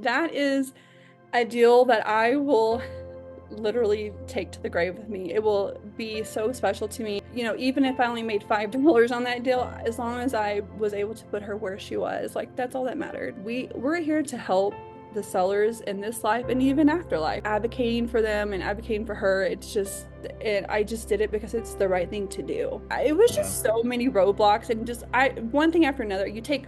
that is a deal that I will literally take to the grave with me. It will be so special to me. Even if I only made $5 on that deal, as long as I was able to put her where she was, like that's all that mattered. We're here to help the sellers in this life and even afterlife, advocating for them and advocating for her. I just did it because it's the right thing to do. It was Yeah. just so many roadblocks and just I one thing after another. You take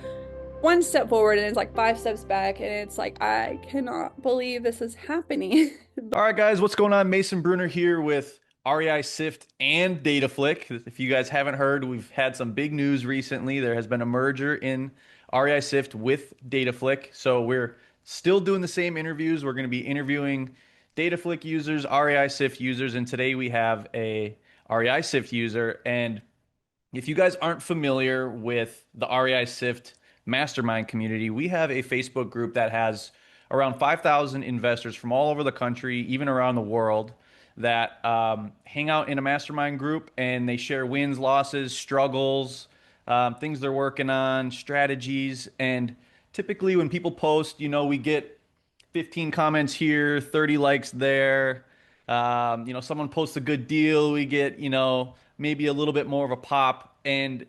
one step forward and it's like five steps back, and it's like I cannot believe this is happening. All right, guys, what's going on? Mason Bruner here with REI Sift and Dataflick. If you guys haven't heard, we've had some big news recently. There has been a merger in REI Sift with Dataflick. So we're still doing the same interviews. We're going to be interviewing Dataflick users, REI Sift users, and today we have a REI Sift user. And if you guys aren't familiar with the REI Sift mastermind community, we have a Facebook group that has around 5,000 investors from all over the country, even around the world, that hang out in a mastermind group and they share wins, losses, struggles, things they're working on, strategies. And typically, when people post, we get 15 comments here, 30 likes there. Someone posts a good deal, we get, maybe a little bit more of a pop. And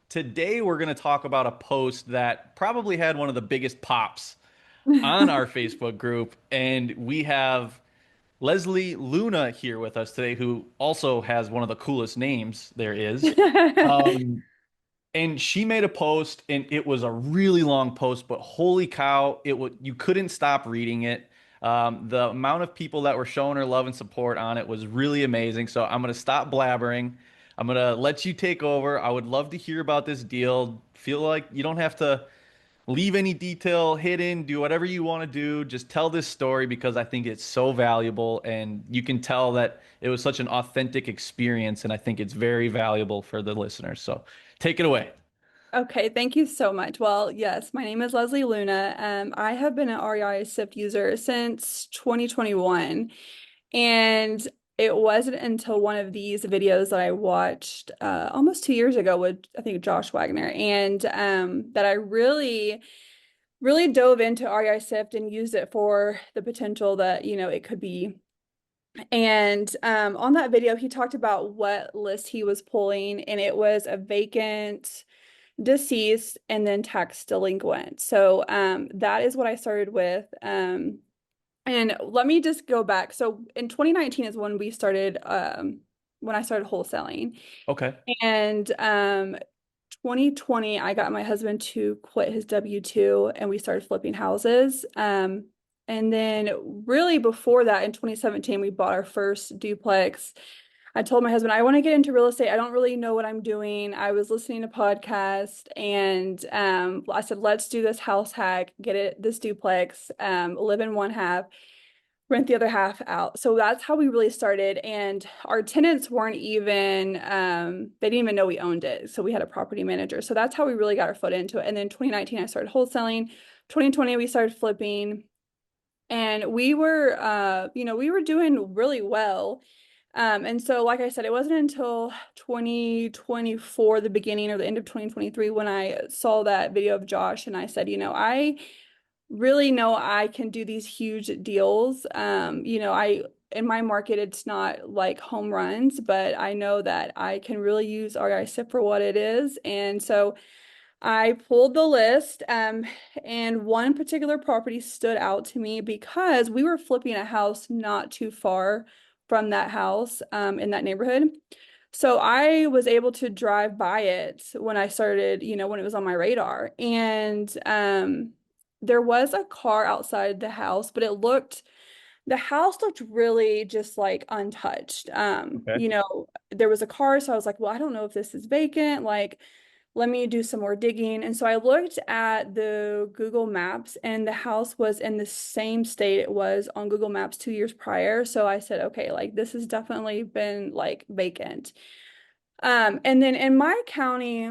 today we're going to talk about a post that probably had one of the biggest pops on our Facebook group. And we have Leslie Luna here with us today, who also has one of the coolest names there is. Um, and she made a post, and it was a really long post, but holy cow, you couldn't stop reading it. The amount of people that were showing her love and support on it was really amazing. So I'm gonna stop blabbering. I'm gonna let you take over. I would love to hear about this deal. Feel like you don't have to leave any detail hidden. Do whatever you want to do. Just tell this story because I think it's so valuable, and you can tell that it was such an authentic experience, and I think it's very valuable for the listeners. So take it away. Okay, thank you so much. Well, yes, my name is Leslie Luna. I have been an REI SIP user since 2021, and it wasn't until one of these videos that I watched almost 2 years ago with I think Josh Wagner, and that I really dove into REI SIFT and used it for the potential that it could be. And on that video, he talked about what list he was pulling, and it was a vacant, deceased, and then tax delinquent. So that is what I started with. And let me just go back. So in 2019 is when I started wholesaling. Okay. And 2020, I got my husband to quit his W-2 and we started flipping houses. And then really before that, in 2017, we bought our first duplex. I told my husband, I want to get into real estate. I don't really know what I'm doing. I was listening to podcasts and I said, let's do this house hack, this duplex, live in one half, rent the other half out. So that's how we really started. And our tenants weren't even, they didn't even know we owned it. So we had a property manager. So that's how we really got our foot into it. And then 2019, I started wholesaling. 2020, we started flipping. And we were doing really well. And so, like I said, it wasn't until 2024, the beginning or the end of 2023, when I saw that video of Josh and I said, I really know I can do these huge deals. In my market, it's not like home runs, but I know that I can really use REI SIP for what it is. And so I pulled the list, and one particular property stood out to me because we were flipping a house not too far from that house, in that neighborhood. So I was able to drive by it when I started, when it was on my radar. And there was a car outside the house, but the house looked really just like untouched. Okay. There was a car, so I was like, well, I don't know if this is vacant. Like, let me do some more digging. And so I looked at the Google Maps, and the house was in the same state it was on Google Maps 2 years prior. So I said, okay, like this has definitely been like vacant. And then in my county,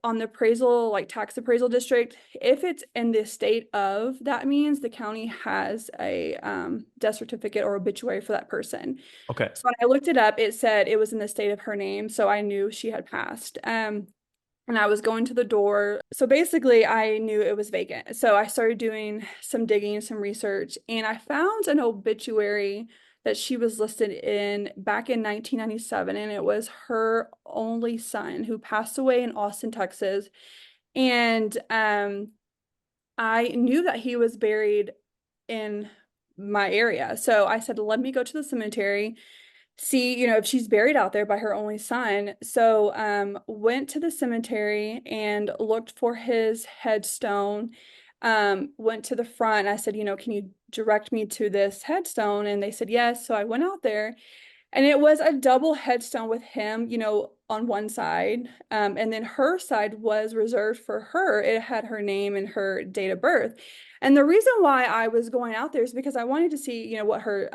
on the appraisal, like tax appraisal district, if it's in the state of, that means the county has a death certificate or obituary for that person. Okay. So when I looked it up, it said it was in the state of her name, so I knew she had passed. and I was going to the door. So basically, I knew it was vacant. So I started doing some digging, some research, and I found an obituary that she was listed in back in 1997, and it was her only son who passed away in Austin, Texas. And I knew that he was buried in my area. So I said, let me go to the cemetery, see, if she's buried out there by her only son. So went to the cemetery and looked for his headstone. Went to the front. I said, can you direct me to this headstone? And they said yes. So I went out there, and it was a double headstone with him, on one side. And then her side was reserved for her. It had her name and her date of birth. And the reason why I was going out there is because I wanted to see, what her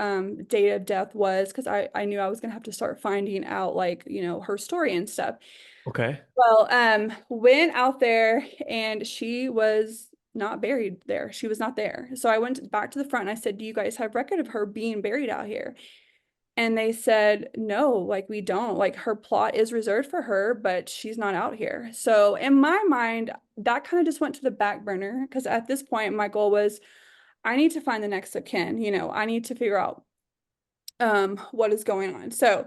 date of death was, because I knew I was going to have to start finding out, like, her story and stuff. Okay. Well, went out there, and she was not buried there. She was not there. So I went back to the front and I said, do you guys have record of her being buried out here? And they said, no, like we don't. Like her plot is reserved for her, but she's not out here. So in my mind, that kind of just went to the back burner because at this point, my goal was I need to find the next of kin. I need to figure out what is going on. So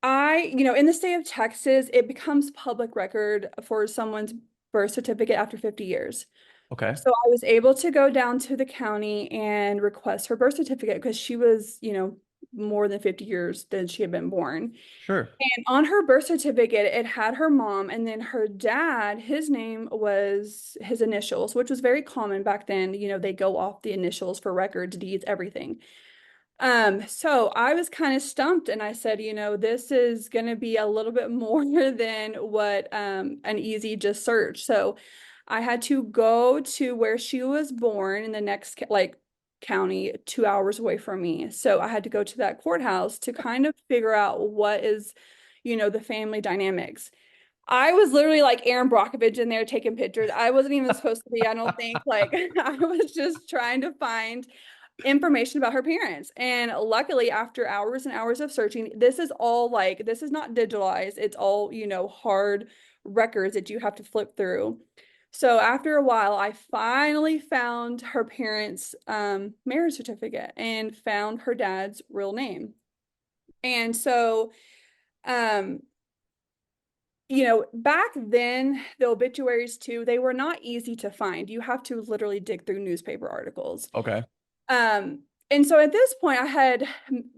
in the state of Texas, it becomes public record for someone's birth certificate after 50 years. Okay. So I was able to go down to the county and request her birth certificate because she was, more than 50 years than she had been born. Sure. And on her birth certificate, it had her mom, and then her dad, his name was his initials, which was very common back then. They go off the initials for records, deeds, everything. So I was kind of stumped and I said, this is going to be a little bit more than what an easy just search. So I had to go to where she was born in the next like county 2 hours away from me. So I had to go to that courthouse to kind of figure out what is, the family dynamics. I was literally like Aaron Brockovich in there taking pictures. I wasn't even supposed to be, I don't think. Like I was just trying to find information about her parents. And luckily, after hours and hours of searching, this is not digitalized. It's all, hard records that you have to flip through. So after a while, I finally found her parents' marriage certificate and found her dad's real name. And so, um, back then, the obituaries too, they were not easy to find. You have to literally dig through newspaper articles. Okay. Um, and so at this point, I had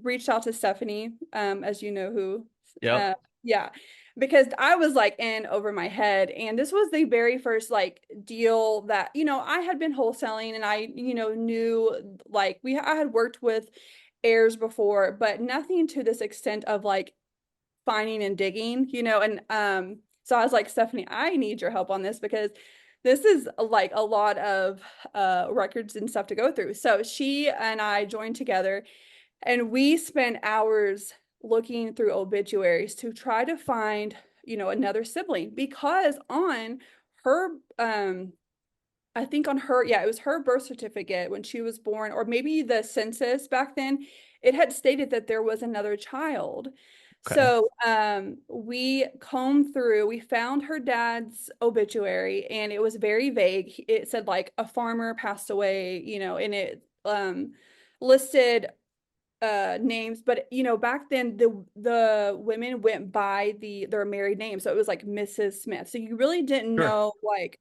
reached out to Stephanie, as you know who, Yep. yeah, because I was like in over my head, and this was the very first like deal that I had been wholesaling, and I knew like I had worked with heirs before, but nothing to this extent of like finding and digging, and so I was like, Stephanie, I need your help on this because this is like a lot of records and stuff to go through. So she and I joined together and we spent hours looking through obituaries to try to find, another sibling because on her I think on her, yeah, it was her birth certificate when she was born, or maybe the census back then, it had stated that there was another child. Okay. So we combed through, we found her dad's obituary, and it was very vague. It said like a farmer passed away, and it listed names, but back then the women went by their married name. So it was like Mrs. Smith. So you really didn't Sure. know like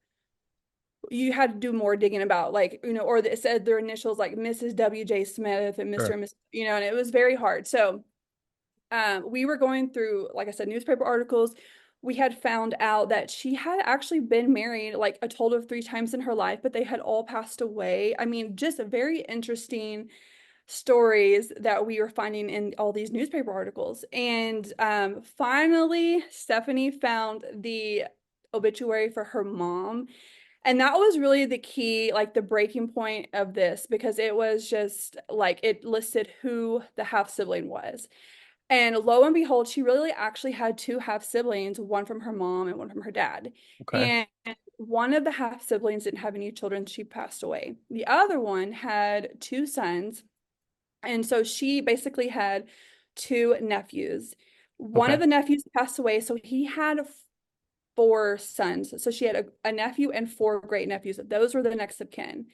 you had to do more digging about like or it said their initials like Mrs. W.J. Smith and Mr. Sure. and Miss, and it was very hard. So we were going through, like I said, newspaper articles. We had found out that she had actually been married like a total of 3 times in her life, but they had all passed away. I mean, just a very interesting stories that we were finding in all these newspaper articles. And finally, Stephanie found the obituary for her mom, and that was really the key, like the breaking point of this, because it was just like it listed who the half sibling was. And lo and behold, she really actually had two half siblings, one from her mom and one from her dad. Okay. And one of the half siblings didn't have any children. She passed away. The other one had two sons. And so she basically had two nephews. One of Okay. the nephews passed away. So he had four sons. So she had a nephew and four great nephews. Those were the next of kin.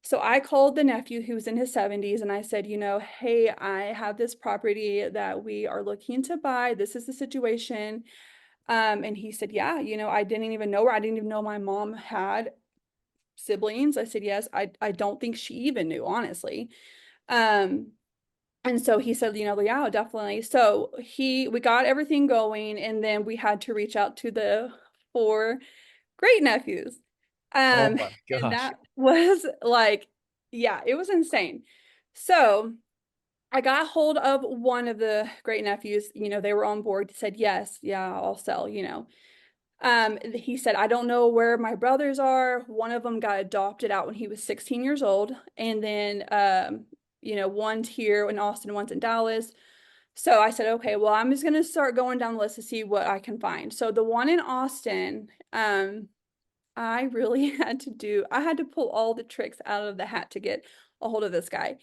So I called the nephew who was in his 70s and I said, hey, I have this property that we are looking to buy. This is the situation. And he said, yeah, I didn't even know her. I didn't even know my mom had siblings. I said, yes, I don't think she even knew, honestly. Um, and so he said, yeah, definitely. So we got everything going, and then we had to reach out to the four great nephews. Oh Um, my and gosh. that was like, yeah, it was insane. So I got hold of one of the great nephews, they were on board, said, yes, yeah, I'll sell. He said, I don't know where my brothers are. One of them got adopted out when he was 16 years old. And then, one's here in Austin, one's in Dallas. So I said, okay, well, I'm just going to start going down the list to see what I can find. So the one in Austin, I really I had to pull all the tricks out of the hat to get a hold of this guy.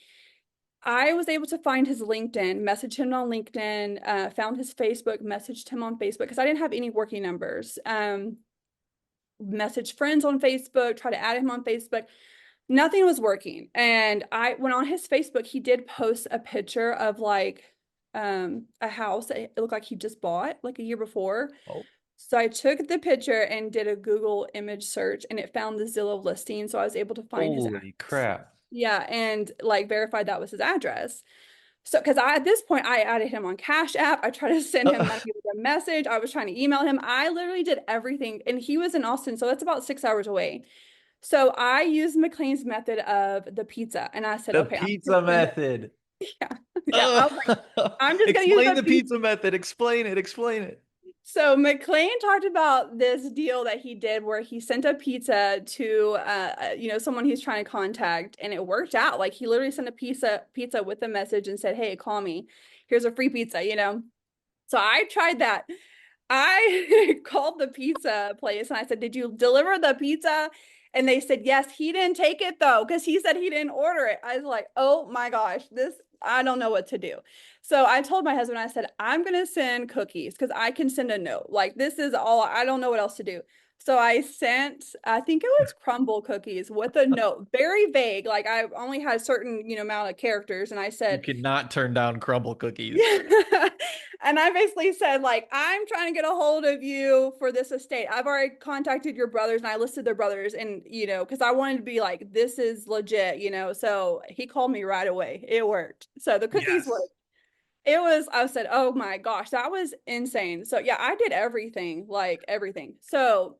I was able to find his LinkedIn, message him on LinkedIn, found his Facebook, messaged him on Facebook because I didn't have any working numbers. Message friends on Facebook, try to add him on Facebook. Nothing was working. And I went on his Facebook, he did post a picture of like a house that it looked like he just bought like a year before. Oh, So I took the picture and did a Google image search and it found the Zillow listing. So I was able to find his holy address. crap. Yeah, and like verified that was his address. So, because at this point, I added him on Cash App. I tried to send him money with a message. I was trying to email him. I literally did everything. And he was in Austin, so that's about 6 hours away. So I used McLean's method of the pizza. And I said, The okay, I'm just pizza gonna, method. yeah, yeah. I was like, I'm just gonna use Explain the the pizza. pizza method. Explain it. Explain it. So McLean talked about this deal that he did where he sent a pizza to someone he's trying to contact and it worked out. Like he literally sent a pizza with a message and said, "Hey, call me. Here's a free pizza." So I tried that. I called the pizza place and I said, "Did you deliver the pizza?" And they said, "Yes." He didn't take it though, because he said he didn't order it. I was like, "Oh my gosh, I don't know what to do." So I told my husband, I said, "I'm gonna send cookies because I can send a note. Like this is all, I don't know what else to do." So I sent, I think it was crumble cookies with a note, very vague. Like I only had a certain, amount of characters. And I You said, cannot turn down crumble cookies. yeah. And I basically said, like, I'm trying to get a hold of you for this estate. I've already contacted your brothers and I listed their brothers and, because I wanted to be like, this is legit. So he called me right away. It worked. So the cookies Yes. worked. I said, oh my gosh, that was insane. So yeah, I did everything, like everything. So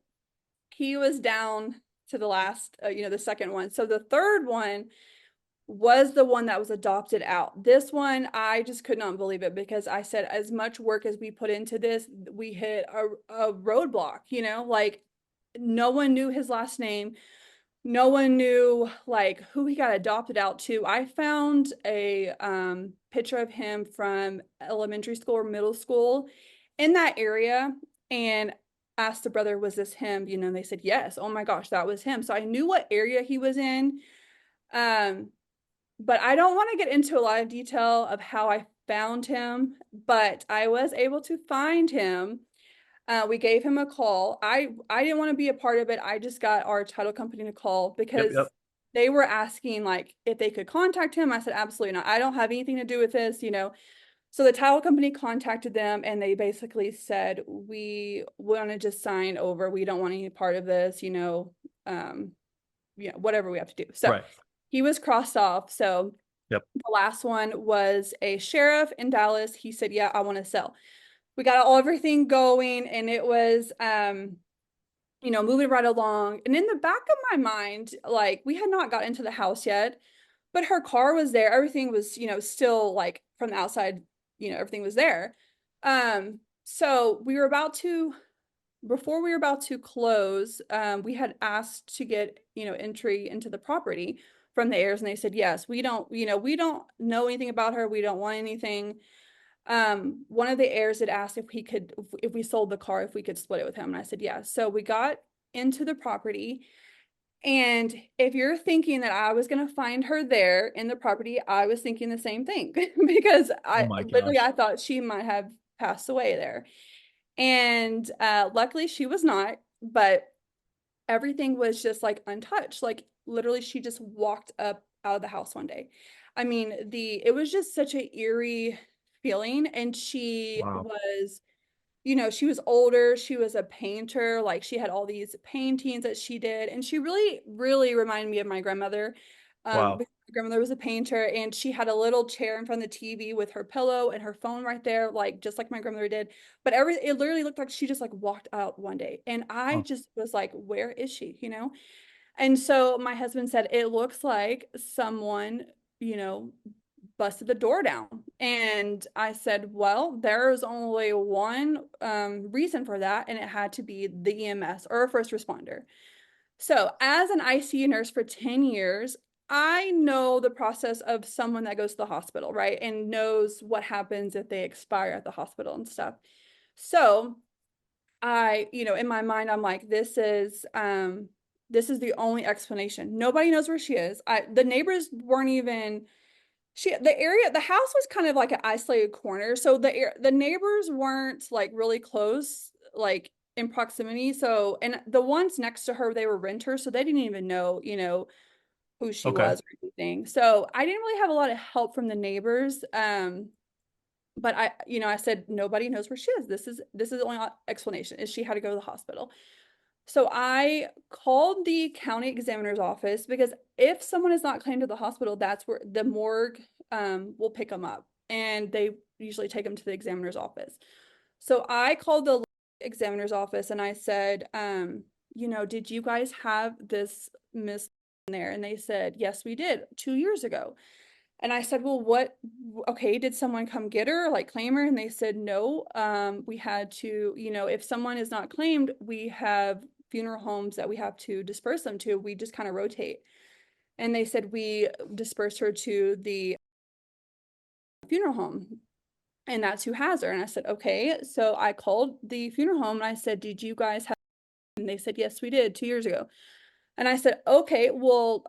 he was down to the last, the second one. So the third one, was the one that was adopted out. This one, I just could not believe it because I said, as much work as we put into this, we hit a roadblock, like no one knew his last name. No one knew like who he got adopted out to. I found a picture of him from elementary school or middle school in that area and asked the brother, was this him? And they said, yes. Oh my gosh, that was him. So I knew what area he was in. Um, but I don't want to get into a lot of detail of how I found him, but I was able to find him. We gave him a call. I didn't want to be a part of it. I just got our title company to call Yep, because yep. they were asking like if they could contact him. I said absolutely not. I don't have anything to do with this. So the title company contacted them and they basically said, we want to just sign over. We don't want any part of this. Whatever we have to do. So Right. he was crossed off. So Yep. the last one was a sheriff in Dallas. He said, yeah, I want to sell. We got everything going and it was moving right along. And in the back of my mind, like we had not got into the house yet, but her car was there. Everything was, still like from the outside, everything was there. So we were about to before we were about to close, we had asked to get, entry into the property from the heirs, and they said, yes, we don't know anything about her. We don't want anything. One of the heirs had asked if we sold the car, if we could split it with him. And I said, yeah. So we got into the property. And if you're thinking that I was going to find her there in the property, I was thinking the same thing because Oh I my literally, gosh. I thought she might have passed away there. And luckily she was not, but everything was just like untouched. Like literally she just walked up out of the house one day. I mean, it was just such an eerie feeling. And she Wow. was, she was older. She was a painter. Like she had all these paintings that she did. And she really, really reminded me of my grandmother. Wow. Because my grandmother was a painter and she had a little chair in front of the TV with her pillow and her phone right there, like just like my grandmother did. But it literally looked like she just like walked out one day. And I Huh. just was like, where is she? And so my husband said, it looks like someone, you know, busted the door down. And I said, well, there's only one reason for that, and it had to be the EMS or a first responder. So, as an ICU nurse for 10 years, I know the process of someone that goes to the hospital, right? And knows what happens if they expire at the hospital and stuff. So, in my mind, I'm like, this is the only explanation. Nobody knows where she is. The neighbors weren't even the house was kind of like an isolated corner. So the neighbors weren't like really close, like in proximity. So, and the ones next to her, they were renters, so they didn't even know, who she Okay. was or anything. So I didn't really have a lot of help from the neighbors. But I said nobody knows where she is. This is the only explanation is she had to go to the hospital. So I called the county examiner's office because if someone is not claimed to the hospital, that's where the morgue will pick them up, and they usually take them to the examiner's office. So I called the examiner's office and I said, did you guys have this miss in there? And they said, yes, we did 2 years ago. And I said, well, what, okay, did someone come get her, like claim her? And they said, no, we had to, if someone is not claimed, we have funeral homes that we have to disperse them to. We just kind of rotate. And they said, we dispersed her to the funeral home, and that's who has her. And I said, okay. So I called the funeral home and I said, did you guys have, and they said, yes, we did 2 years ago. And I said, okay, well,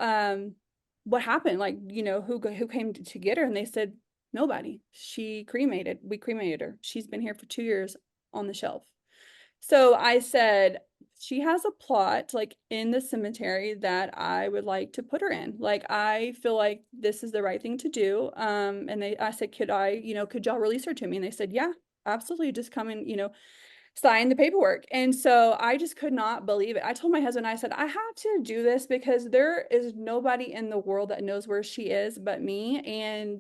what happened? Like, who came to get her? And they said, nobody. We cremated her. She's been here for 2 years on the shelf. So I said, she has a plot like in the cemetery that I would like to put her in. Like, I feel like this is the right thing to do. And I said, could y'all release her to me? And they said, yeah, absolutely. Just come and, sign the paperwork. And so I just could not believe it. I told my husband, I said, I have to do this because there is nobody in the world that knows where she is but me. And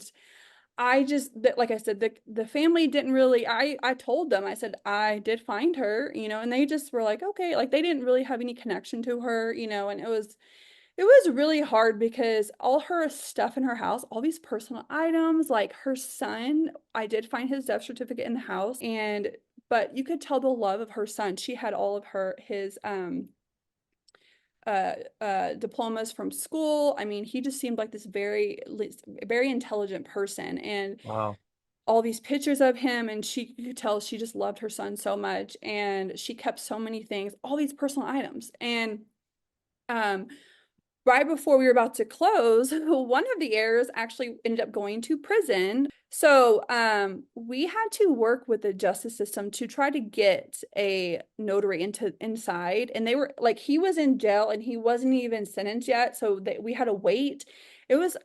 like I said, the family didn't really, I told them, I said, I did find her, and they just were like, okay, like they didn't really have any connection to her, and it was really hard because all her stuff in her house, all these personal items, like her son, I did find his death certificate in the house, and but you could tell the love of her son. She had all of his diplomas from school. I mean, he just seemed like this very intelligent person, and Wow. all these pictures of him, and she you could tell she just loved her son so much, and she kept so many things, all these personal items, and um right before we were about to close, one of the heirs actually ended up going to prison. So we had to work with the justice system to try to get a notary inside. And they were like, he was in jail and he wasn't even sentenced yet. So we had to wait. It was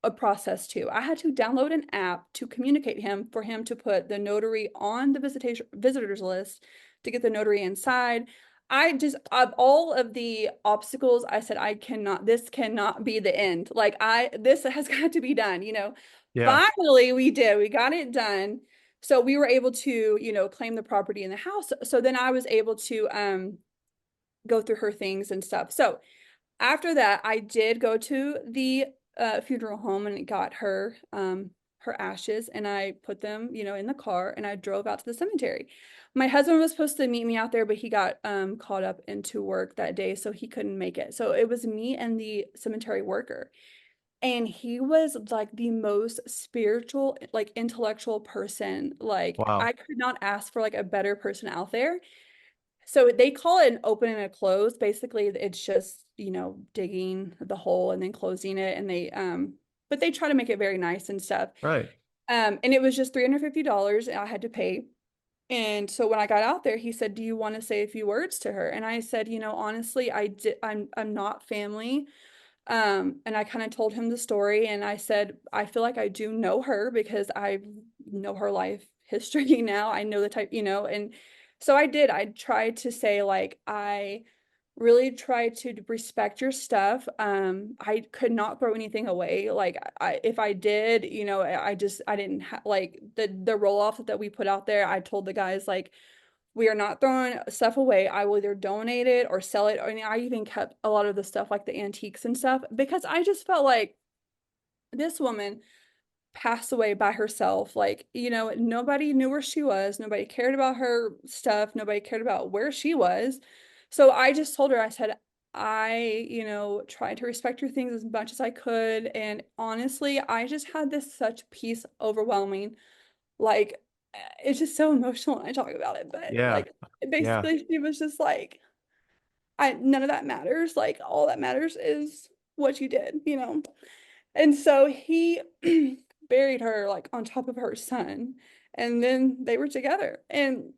a process too. I had to download an app to communicate him for him to put the notary on the visitors list to get the notary inside. I just of all of the obstacles, I said this cannot be the end. Like this has got to be done. Yeah. Finally we did. We got it done. So we were able to, claim the property in the house. So then I was able to go through her things and stuff. So after that, I did go to the funeral home and got her ashes, and I put them, in the car, and I drove out to the cemetery. My husband was supposed to meet me out there, but he got caught up into work that day, so he couldn't make it. So it was me and the cemetery worker. And he was like the most spiritual, like intellectual person. Like Wow. I could not ask for like a better person out there. So they call it an open and a close. Basically, it's just, digging the hole and then closing it. And but they try to make it very nice and stuff. Right. And it was just $350 I had to pay. And so when I got out there, he said, "Do you want to say a few words to her?" And I said, honestly, I'm not family. And I kind of told him the story and I said, I feel like I do know her because I know her life history now. I know the type, and so I did. I tried to say like I really tried to respect your stuff. I could not throw anything away. Like if I did, I didn't like the roll off that we put out there. I told the guys like we are not throwing stuff away. I will either donate it or sell it. I mean, I even kept a lot of the stuff like the antiques and stuff because I just felt like this woman passed away by herself. Like, nobody knew where she was. Nobody cared about her stuff. Nobody cared about where she was. So I just told her, I said, I, tried to respect your things as much as I could. And honestly, I just had this such peace overwhelming. Like, it's just so emotional when I talk about it. But Yeah. like, Yeah. basically, she was just like, none of that matters. Like, all that matters is what you did. And so he buried her like on top of her son, and then they were together. And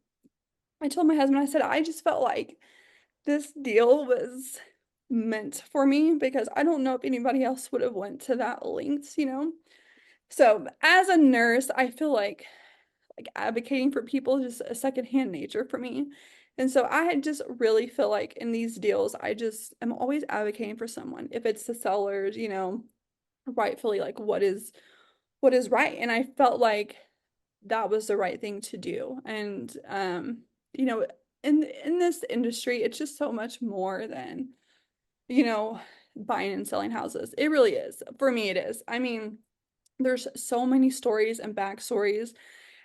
I told my husband, I said, I just felt like this deal was meant for me because I don't know if anybody else would have went to that lengths. So as a nurse, I feel like advocating for people is just a secondhand nature for me. And so I just really feel like in these deals, I just am always advocating for someone. If it's the sellers, rightfully like what is right. And I felt like that was the right thing to do. And you know, in this industry, it's just so much more than, you know, buying and selling houses. It really is. For me, it is. I mean, there's so many stories and backstories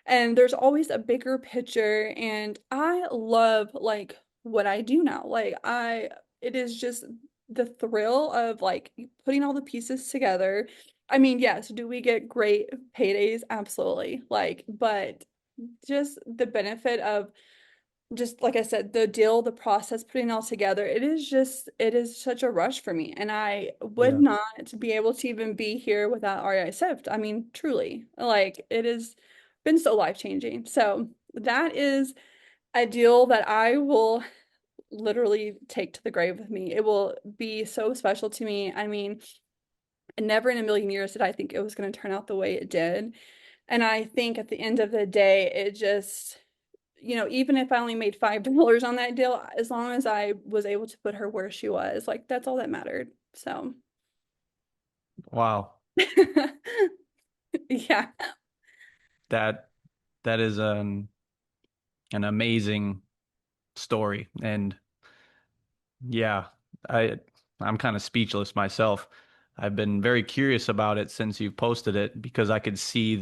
and there's always a bigger picture and I love like what I do now. Like it is just the thrill of like putting all the pieces together. I mean, yes, do we get great paydays? Absolutely. Like, but just the benefit of just like I said, the deal, the process, putting it all together, it is such a rush for me. And I would Yeah. not be able to even be here without REI Sift. I mean, truly, like it has been so life-changing. So that is a deal that I will literally take to the grave with me. It will be so special to me. I mean, never in a million years did I think it was going to turn out the way it did. And I think at the end of the day, it just even if I only made $5 on that deal, as long as I was able to put her where she was, like that's all that mattered. So, Wow. yeah. That that is an amazing story. And yeah, I I'm kind of speechless myself. I've been very curious about it since you've posted it because I could see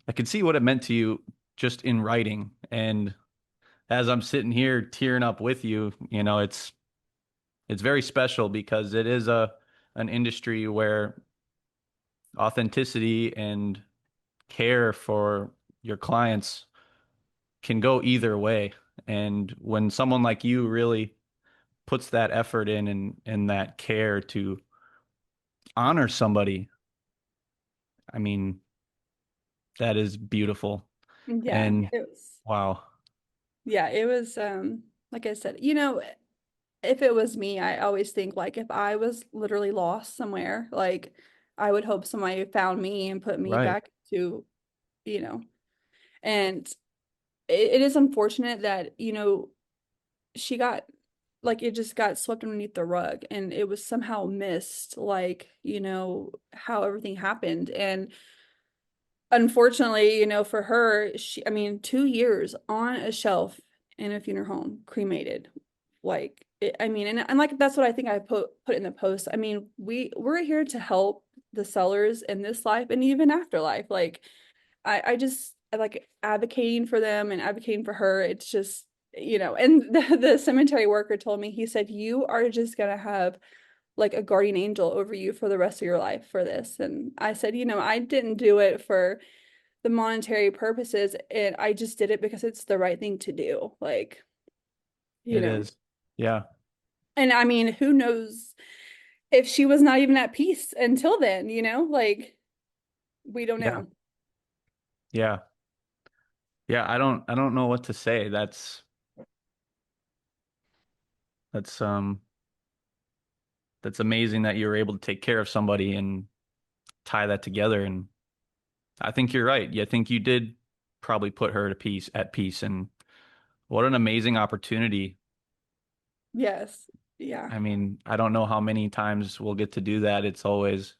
what it meant to you just in writing. And as I'm sitting here tearing up with you, it's very special because it is a an industry where authenticity and care for your clients can go either way. And when someone like you really puts that effort in and that care to honor somebody, I mean, that is beautiful. Yeah, And it was wow, yeah, it was like I said, if it was me, I always think like if I was literally lost somewhere, like I would hope somebody found me and put me right. back to, you know, and it is unfortunate that, she got like it just got swept underneath the rug and it was somehow missed like how everything happened and unfortunately for her I mean 2 years on a shelf in a funeral home cremated like I mean and like that's what I think I put in the post. I mean we're here to help the sellers in this life and even afterlife. Like I like advocating for them and advocating for her. It's just, and the cemetery worker told me, he said, you are just gonna have like a guardian angel over you for the rest of your life for this. And I said, I didn't do it for the monetary purposes, and I just did it because it's the right thing to do. Like, you It know. is. Yeah. And I mean, who knows if she was not even at peace until then, like we don't Yeah. know. Yeah. Yeah, I don't know what to say. That's that's amazing that you were able to take care of somebody and tie that together. And I think you're right. Yeah, I think you did probably put her at peace. And what an amazing opportunity. Yes. Yeah. I mean, I don't know how many times we'll get to do that. It's always,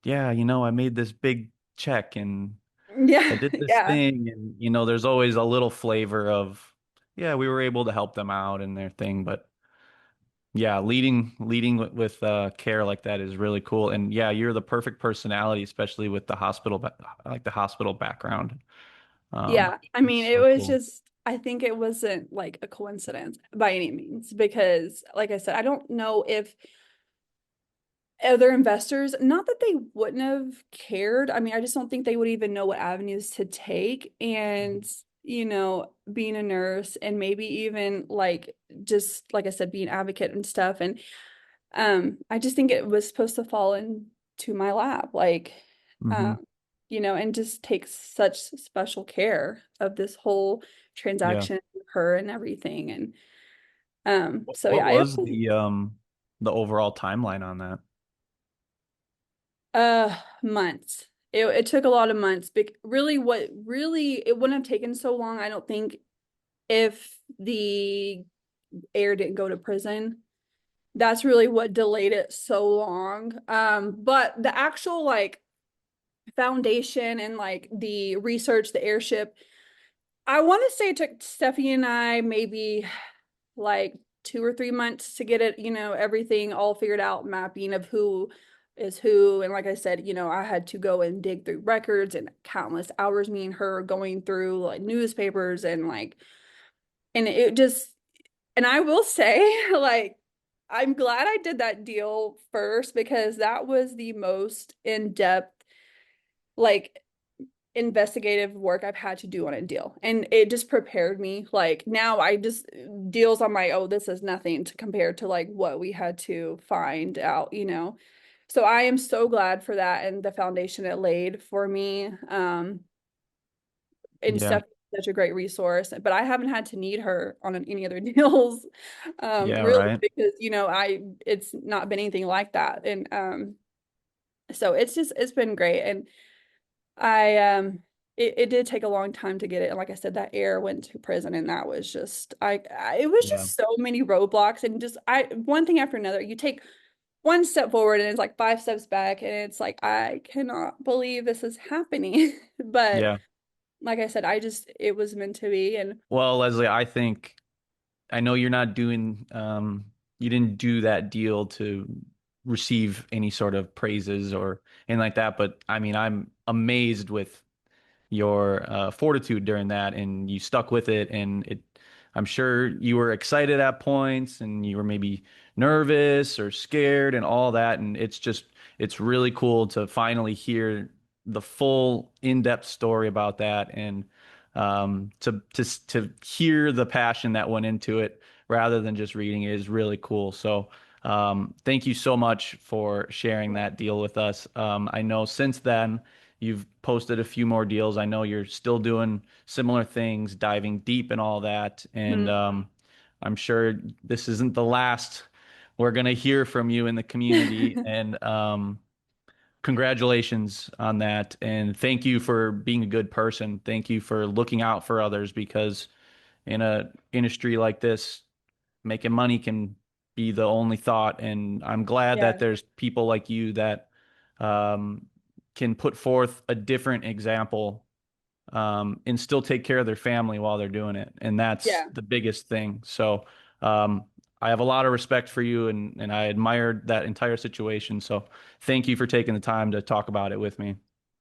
yeah, I made this big check and I Yeah. did this Yeah. thing. And, there's always a little flavor of, yeah, we were able to help them out and their thing. But yeah, leading with care like that is really cool. And yeah, you're the perfect personality, especially with the like the hospital background. Yeah. I It's mean, it so was cool. just, I think it wasn't like a coincidence by any means because, like I said, I don't know if other investors, not that they wouldn't have cared. I mean, I just don't think they would even know what avenues to take. And, being a nurse and maybe even like just like I said, being an advocate and stuff. And I just think it was supposed to fall into my lap, like, Hmm. um, and just take such special care of this whole Yeah. transaction, her and everything. And so What yeah, it was was the overall timeline on that? months. It took a lot of months. But really, what really it wouldn't have taken so long, I don't think, if the heir didn't go to prison. That's really what delayed it so long. But the actual like foundation and like the research, the airship, I want to say it took Stephanie and I maybe like 2 or 3 months to get it, everything all figured out, mapping of who is who. And like I said, I had to go and dig through records and countless hours, me and her going through like newspapers and like, and it just, and I will say, like, I'm glad I did that deal first because that was the most in-depth, like, investigative work I've had to do on a deal. And it just prepared me. Like now I just deals on my, oh, this is nothing to compare to like what we had to find out. So I am so glad for that and the foundation it laid for me. And Yeah. Steph is such a great resource, but I haven't had to need her on any other deals. Yeah, Really right. because it's not been anything like that. And so it's been great. And I it did take a long time to get it. And like I said, that heir went to prison and that was just it was Yeah. just so many roadblocks and just I one thing after another. You take one step forward and it's like 5 steps back and it's like I cannot believe this is happening. But Yeah. like I said, it was meant to be. And Well, Leslie, I know you're not you didn't do that deal to receive any sort of praises or anything like that, but I mean, I'm amazed with your fortitude during that, and you stuck with it. And I'm sure you were excited at points, and you were maybe nervous or scared, and all that. And it's really cool to finally hear the full in-depth story about that, and to hear the passion that went into it rather than just reading it is really cool. So. Thank you so much for sharing that deal with us. I know since then, you've posted a few more deals. I know you're still doing similar things, diving deep and all that. And mhm. I'm sure this isn't the last we're going to hear from you in the community. And congratulations on that. And thank you for being a good person. Thank you for looking out for others because in a industry like this, making money can be the only thought. And I'm glad that Yeah, there's people like you that um, can put forth a different example and still take care of their family while they're doing it. And that's yeah. the biggest thing. So um, I have a lot of respect for you, and I admired that entire situation. So thank you for taking the time to talk about it with me.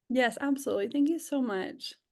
Yes, absolutely. Thank you so much.